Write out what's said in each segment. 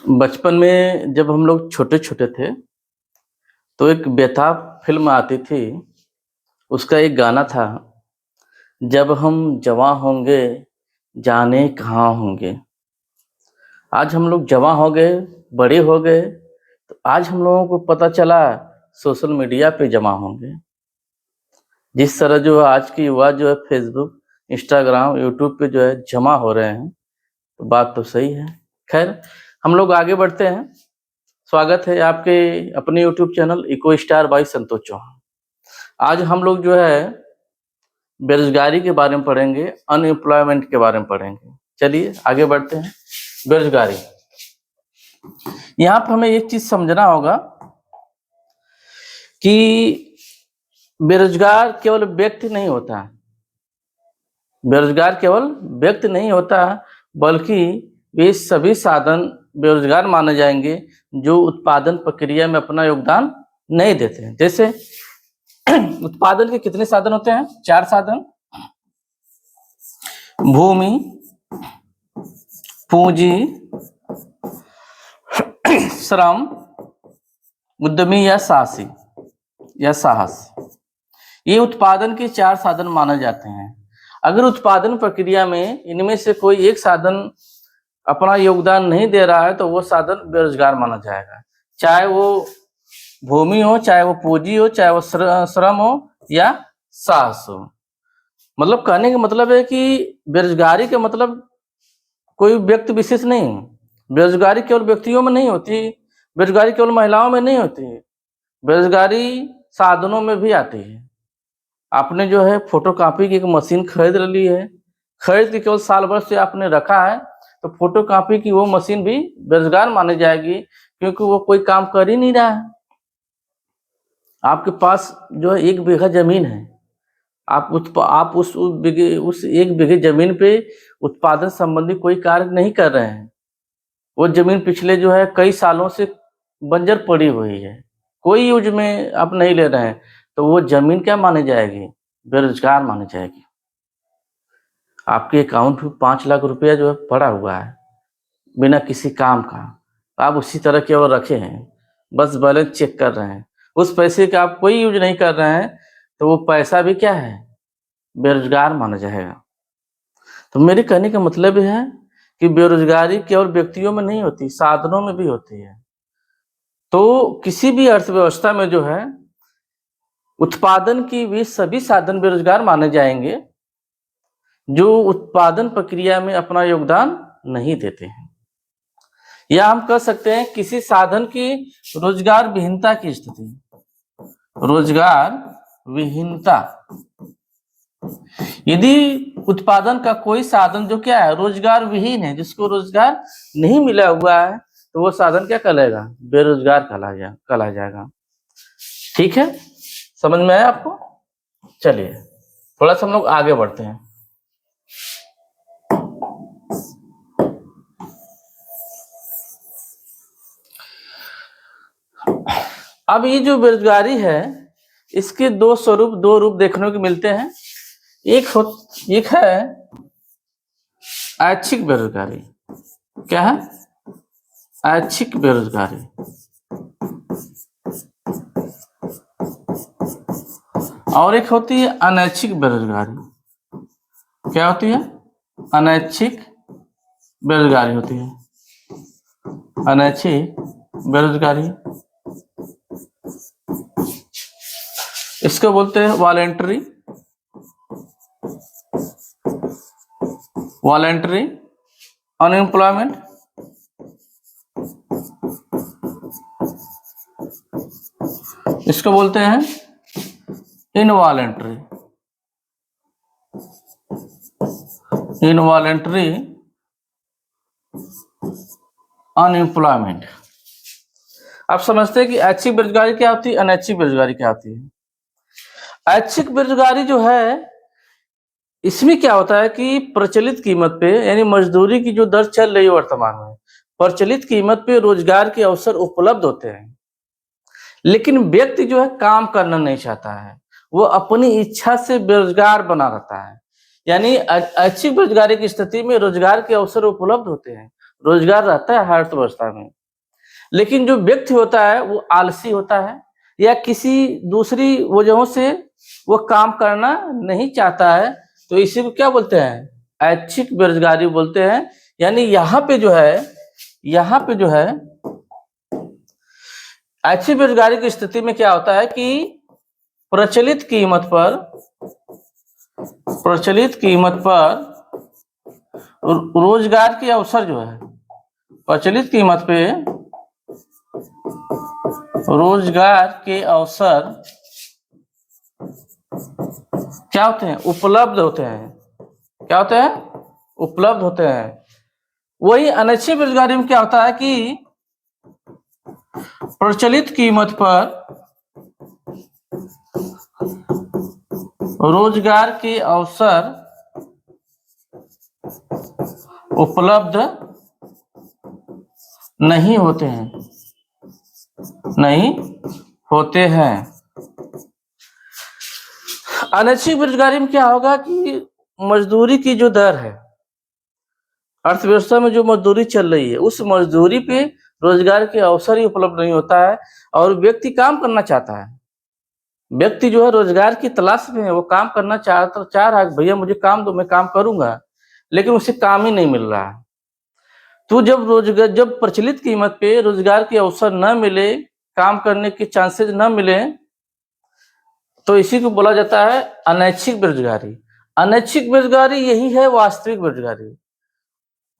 बचपन में जब हम लोग छोटे-छोटे थे, तो एक बेताब फ़िल्म आती थी, उसका एक गाना था, जब हम जवां होंगे, जाने कहाँ होंगे। आज हम लोग जवां हो गए, बड़े हो गए, तो आज हम लोगों को पता चला सोशल मीडिया पे जमा होंगे। जिस तरह जो आज की युवा जो है फ़ेसबुक, इंस्टाग्राम, यूट्यूब पे जो है जमा हो रहे हैं, तो बात तो सही है। ख़ैर, हम लोग आगे बढ़ते हैं। स्वागत है आपके अपने YouTube channel Eco Star by Santosh Chauhan. आज हम लोग जो है बेरोजगारी के बारे में पढ़ेंगे, अनएम्प्लॉयमेंट के बारे में पढ़ेंगे। चलिए आगे बढ़ते हैं। बेरोजगारी, यहाँ पर हमें एक चीज समझना होगा कि बेरोजगार केवल व्यक्ति नहीं होता, बेरोजगार केवल व्यक्ति नहीं होता, बल्कि वे सभी साधन बेरोजगार माने जाएंगे जो उत्पादन प्रक्रिया में अपना योगदान नहीं देते हैं। जैसे उत्पादन के कितने साधन होते हैं? 4 साधन: भूमि, पूंजी, श्रम, उद्यमी या साहस। ये उत्पादन के 4 साधन माने जाते हैं। अगर उत्पादन प्रक्रिया में इनमें से कोई एक साधन अपना योगदान नहीं दे रहा है तो वो साधन बेरोजगार माना जाएगा। चाहे वो भूमि हो, चाहे वो पूंजी हो, चाहे वो श्रम हो या साहस हो। मतलब कहने का मतलब है कि बेरोजगारी का मतलब कोई व्यक्ति विशेष नहीं। बेरोजगारी केवल व्यक्तियों में नहीं होती, बेरोजगारी केवल महिलाओं में नहीं होती, बेरोजगारी साधनों में भी आती है। आपने जो है फोटोकॉपी की एक मशीन खरीद ली है, खरीद के केवल साल भर से आपने रखा है, तो फोटोकॉपी की वो मशीन भी बेरोजगार मानी जाएगी, क्योंकि वो कोई काम कर ही नहीं रहा है। आपके पास जो है 1 बीघा जमीन है, आप उस 1 बीघे जमीन पे उत्पादन संबंधी कोई कार्य नहीं कर रहे हैं। वो जमीन पिछले जो है कई सालों से बंजर पड़ी हुई है, कोई यूज में आप नहीं ले रहे हैं, तो वो जमीन क्या मानी जाएगी? बेरोजगार मानी जाएगी। आपके अकाउंट में 5 लाख रुपया जो है पड़ा हुआ है बिना किसी काम का, आप उसी तरह केवल रखे हैं, बस बैलेंस चेक कर रहे हैं, उस पैसे का आप कोई यूज नहीं कर रहे हैं, तो वो पैसा भी क्या है? बेरोजगार माना जाएगा। तो मेरे कहने का मतलब है कि बेरोजगारी केवल व्यक्तियों में नहीं होती, साधनों में भी होती है। तो किसी भी अर्थव्यवस्था में जो है उत्पादन की वे सभी साधन बेरोजगार माने जाएंगे जो उत्पादन प्रक्रिया में अपना योगदान नहीं देते हैं, या हम कह सकते हैं किसी साधन की रोजगार विहीनता की स्थिति। रोजगार विहीनता, यदि उत्पादन का कोई साधन जो क्या है रोजगार विहीन है, जिसको रोजगार नहीं मिला हुआ है, तो वो साधन क्या कहलाएगा? बेरोजगार कहला जाएगा। ठीक है, समझ में आया आपको? चलिए थोड़ा सा हम लोग आगे बढ़ते हैं। अब ये जो बेरोजगारी है, इसके 2 रूप देखने को मिलते हैं। एक है ऐच्छिक बेरोजगारी। क्या है? ऐच्छिक बेरोजगारी। और एक होती है अनैच्छिक बेरोजगारी। क्या होती है? अनैच्छिक बेरोजगारी होती है। अनैच्छिक बेरोजगारी, इसको बोलते हैं वॉलेंटरी अनएम्प्लॉयमेंट। इसको बोलते हैं इनवॉलेंटरी अनएम्प्लॉयमेंट। आप समझते हैं कि ऐच्छिक बेरोजगारी क्या होती है, अनैच्छिक बेरोजगारी क्या होती है? ऐच्छिक बेरोजगारी जो है, इसमें क्या होता है कि प्रचलित कीमत पे, यानी मजदूरी की जो दर चल रही है वर्तमान में, प्रचलित कीमत पे रोजगार के अवसर उपलब्ध होते हैं, लेकिन व्यक्ति जो है काम करना नहीं चाहता है, वो अपनी इच्छा से बेरोजगार बना रहता है। यानी ऐच्छिक बेरोजगारी की स्थिति में रोजगार के अवसर उपलब्ध होते हैं, रोजगार रहता है हर अर्थव्यवस्था में। लेकिन जो व्यक्ति होता है वो आलसी होता है या किसी दूसरी वजहों से वो काम करना नहीं चाहता है, तो इसी को क्या बोलते हैं? ऐच्छिक बेरोजगारी बोलते हैं। यानी यहाँ पे जो है ऐच्छिक बेरोजगारी की स्थिति में क्या होता है कि प्रचलित कीमत पर रोजगार के अवसर जो है, प्रचलित कीमत पे रोजगार के अवसर क्या होते हैं? उपलब्ध होते हैं। क्या होते हैं? उपलब्ध होते हैं। वही अनैच्छिक बेरोजगारी में क्या होता है कि प्रचलित कीमत पर रोजगार के अवसर उपलब्ध नहीं होते हैं। अनैच्छिक बेरोजगारी में क्या होगा कि मजदूरी की जो दर है, अर्थव्यवस्था में जो मजदूरी चल रही है, उस मजदूरी पे रोजगार के अवसर ही उपलब्ध नहीं होता है और व्यक्ति काम करना चाहता है। व्यक्ति जो है रोजगार की तलाश में है, वो काम करना चाह रहा है, भैया मुझे काम दो, मैं काम करूंगा, लेकिन उसे काम ही नहीं मिल रहा है। तो जब प्रचलित कीमत पे रोजगार के अवसर न मिले, काम करने के चांसेस न मिले, तो इसी को बोला जाता है अनैच्छिक बेरोजगारी। अनैच्छिक बेरोजगारी यही है वास्तविक बेरोजगारी।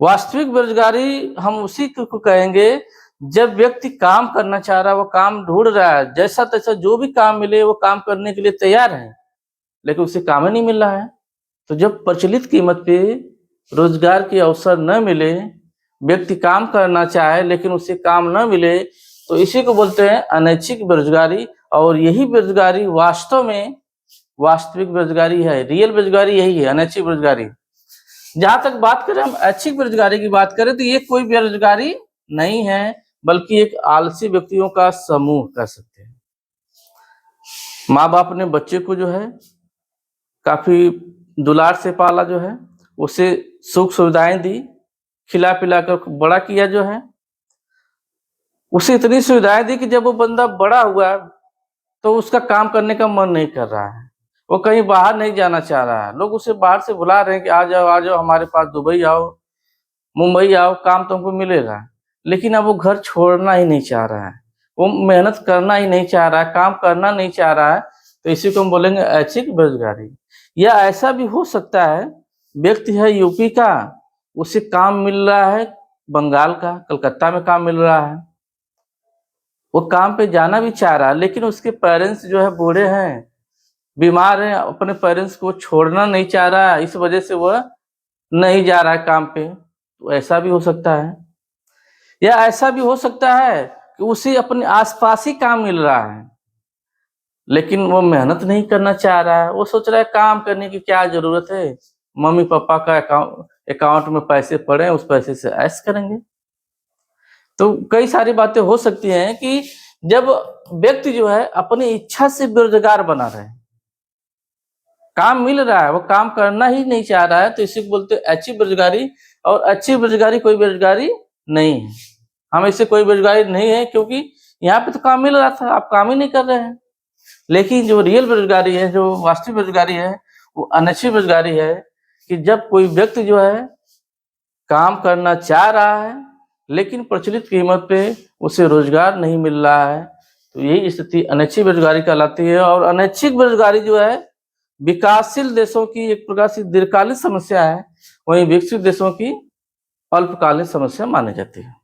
वास्तविक बेरोजगारी हम उसी को कहेंगे जब व्यक्ति काम करना चाह रहा है, वो काम ढूंढ रहा है, जैसा तैसा जो भी काम मिले वो काम करने के लिए तैयार है, लेकिन उसे काम ही नहीं मिल रहा है। तो जब प्रचलित कीमत पे रोजगार के अवसर न मिले, व्यक्ति काम करना चाहे लेकिन उसे काम न मिले, तो इसी को बोलते हैं अनैच्छिक बेरोजगारी। और यही बेरोजगारी वास्तव में वास्तविक बेरोजगारी है, रियल बेरोजगारी यही है, अनैच्छिक बेरोजगारी। जहां तक बात करें हम ऐच्छिक बेरोजगारी की बात करें तो ये कोई बेरोजगारी नहीं है, बल्कि एक आलसी व्यक्तियों का समूह कह सकते हैं। माँ बाप ने बच्चे को जो है काफी दुलार से पाला, जो है उसे सुख सुविधाएं दी, खिला पिला कर बड़ा किया, जो है उसे इतनी सुविधाएं दी कि जब वो बंदा बड़ा हुआ तो उसका काम करने का मन नहीं कर रहा है, वो कहीं बाहर नहीं जाना चाह रहा है। लोग उसे बाहर से बुला रहे हैं कि आ जाओ हमारे पास, दुबई आओ, मुंबई आओ, काम तुमको मिलेगा। लेकिन अब वो घर छोड़ना ही नहीं चाह रहा है, वो मेहनत करना ही नहीं चाह रहा है, काम करना नहीं चाह रहा है। तो इसी को हम बोलेंगे ऐच्छिक बेरोजगारी। या ऐसा भी हो सकता है व्यक्ति है यूपी का, उसे काम मिल रहा है बंगाल का, कलकत्ता में काम मिल रहा है, वो काम पे जाना भी चाह रहा है, लेकिन उसके पेरेंट्स जो है बूढ़े हैं, बीमार हैं, अपने पेरेंट्स को छोड़ना नहीं चाह रहा है, इस वजह से वह नहीं जा रहा है काम पे। तो ऐसा भी हो सकता है। या ऐसा भी हो सकता है कि उसे अपने आसपास ही काम मिल रहा है, लेकिन वो मेहनत नहीं करना चाह रहा है, वो सोच रहा है काम करने की क्या जरूरत है, मम्मी पापा का अकाउंट में पैसे पड़े, उस पैसे से ऐश करेंगे। तो कई सारी बातें हो सकती हैं कि जब व्यक्ति जो है अपनी इच्छा से बेरोजगार बना रहे, काम मिल रहा है, वो काम करना ही नहीं चाह रहा है, तो इसी को बोलते हैं ऐच्छिक बेरोजगारी। और अच्छी बेरोजगारी कोई बेरोजगारी नहीं है, हम इससे कोई बेरोजगारी नहीं है, क्योंकि यहाँ पे तो काम मिल रहा था, आप काम ही नहीं कर रहे हैं। लेकिन जो रियल बेरोजगारी है, जो वास्तविक बेरोजगारी है, वो अनैच्छिक बेरोजगारी है कि जब कोई व्यक्ति जो है काम करना चाह रहा है लेकिन प्रचलित कीमत पे उसे रोजगार नहीं मिल रहा है, तो यही स्थिति अनैच्छिक बेरोजगारी कहलाती है। और अनैच्छिक बेरोजगारी जो है विकासशील देशों की एक प्रकार से दीर्घकालीन समस्या है, वहीं विकसित देशों की अल्पकालीन समस्या मानी जाती है।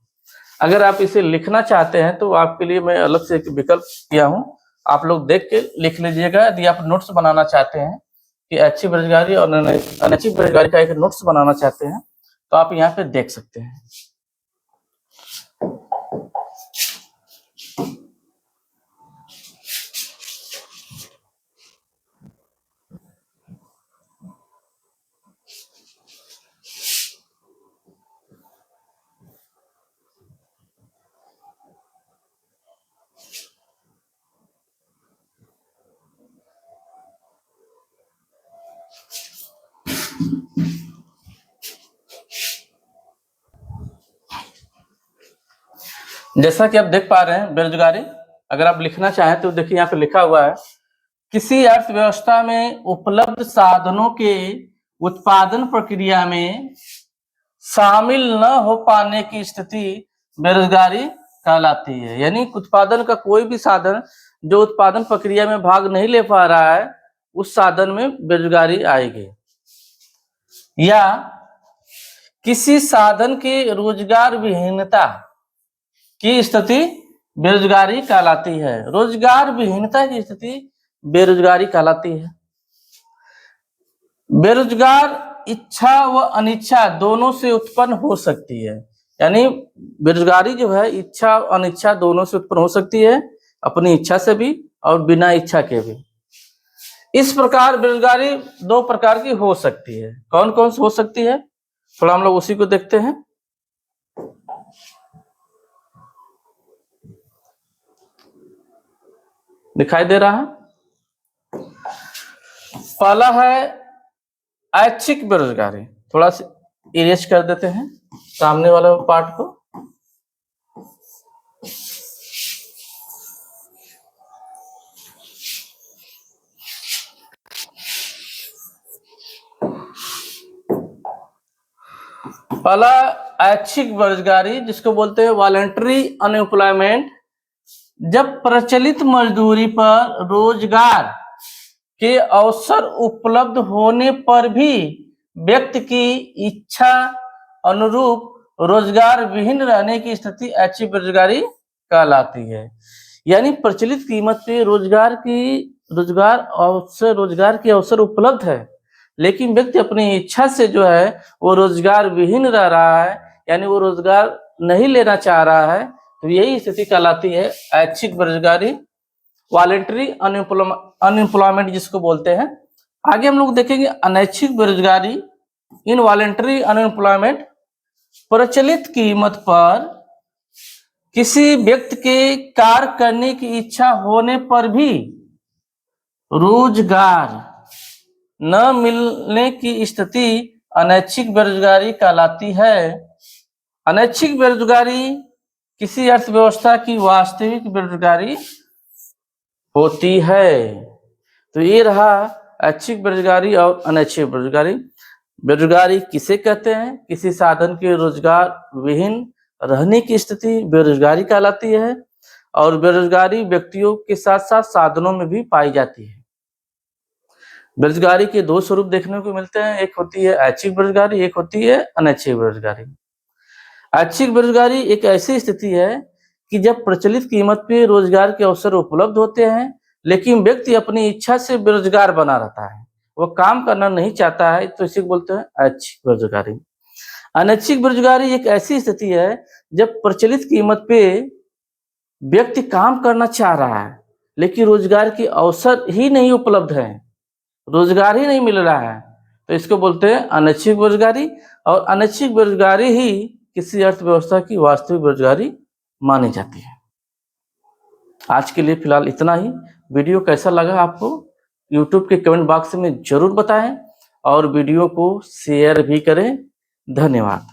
अगर आप इसे लिखना चाहते हैं तो आपके लिए मैं अलग से एक विकल्प किया हूँ, आप लोग देख के लिख लीजिएगा। यदि आप नोट्स बनाना चाहते हैं कि अच्छी बेरोजगारी और अनैच्छिक बेरोजगारी का एक नोट्स बनाना चाहते हैं तो आप यहाँ पे देख सकते हैं। जैसा कि आप देख पा रहे हैं बेरोजगारी, अगर आप लिखना चाहें तो देखिए यहाँ पे लिखा हुआ है, किसी अर्थव्यवस्था में उपलब्ध साधनों के उत्पादन प्रक्रिया में शामिल न हो पाने की स्थिति बेरोजगारी कहलाती है। यानी उत्पादन का कोई भी साधन जो उत्पादन प्रक्रिया में भाग नहीं ले पा रहा है, उस साधन में बेरोजगारी आएगी। या किसी साधन की रोजगार विहीनता की स्थिति बेरोजगारी कहलाती है। रोजगार विहीनता की स्थिति बेरोजगारी कहलाती है। बेरोजगार इच्छा व अनिच्छा दोनों से उत्पन्न हो सकती है। यानी बेरोजगारी जो है इच्छा और अनिच्छा दोनों से उत्पन्न हो सकती है, अपनी इच्छा से भी और बिना इच्छा के भी। इस प्रकार बेरोजगारी दो प्रकार की हो सकती है। कौन कौन सी हो सकती है, थोड़ा हम लोग उसी को देखते हैं। दिखाई दे रहा है, पहला है ऐच्छिक बेरोजगारी। थोड़ा सा इरेज कर देते हैं सामने वाला पार्ट को। पहला ऐच्छिक बेरोजगारी, जिसको बोलते हैं वॉलंटरी अनएम्प्लॉयमेंट। जब प्रचलित मजदूरी पर रोजगार के अवसर उपलब्ध होने पर भी व्यक्ति की इच्छा अनुरूप रोजगार विहीन रहने की स्थिति ऐच्छिक बेरोजगारी कहलाती है। यानी प्रचलित कीमत पे रोजगार के अवसर उपलब्ध है, लेकिन व्यक्ति अपनी इच्छा से जो है वो रोजगार विहीन रह रहा है, यानी वो रोजगार नहीं लेना चाह रहा है, तो यही स्थिति कहलाती है ऐच्छिक बेरोजगारी, वॉलंटरी अनएम्प्लॉयमेंट जिसको बोलते हैं। आगे हम लोग देखेंगे अनैच्छिक बेरोजगारी, इनवॉलंटरी अनएम्प्लॉयमेंट। प्रचलित कीमत पर किसी व्यक्ति के कार्य करने की इच्छा होने पर भी रोजगार न मिलने की स्थिति अनैच्छिक बेरोजगारी कहलाती है। अनैच्छिक बेरोजगारी किसी अर्थव्यवस्था की वास्तविक बेरोजगारी होती है। तो ये रहा ऐच्छिक बेरोजगारी और अनैच्छिक बेरोजगारी। बेरोजगारी किसे कहते हैं, किसी साधन के रोजगार विहीन रहने की स्थिति बेरोजगारी कहलाती है। और बेरोजगारी व्यक्तियों के साथ साथ साधनों में भी पाई जाती है। बेरोजगारी के दो स्वरूप देखने को मिलते हैं, एक होती है ऐच्छिक बेरोजगारी, एक होती है अनैच्छिक बेरोजगारी। ऐच्छिक बेरोजगारी एक ऐसी स्थिति है कि जब प्रचलित कीमत पे रोजगार के अवसर उपलब्ध होते हैं, लेकिन व्यक्ति अपनी इच्छा से बेरोजगार बना रहता है, वो काम करना नहीं चाहता है, तो इसे बोलते हैं ऐच्छिक बेरोजगारी। अनैच्छिक बेरोजगारी एक ऐसी स्थिति है जब प्रचलित कीमत पे व्यक्ति काम करना चाह रहा है, लेकिन रोजगार के अवसर ही नहीं उपलब्ध है, रोजगार ही नहीं मिल रहा है, तो इसको बोलते हैं अनैच्छिक बेरोजगारी। और अनैच्छिक बेरोजगारी ही किसी अर्थव्यवस्था की वास्तविक बेरोजगारी मानी जाती है। आज के लिए फिलहाल इतना ही। वीडियो कैसा लगा आपको YouTube के कमेंट बॉक्स में जरूर बताएं और वीडियो को शेयर भी करें। धन्यवाद।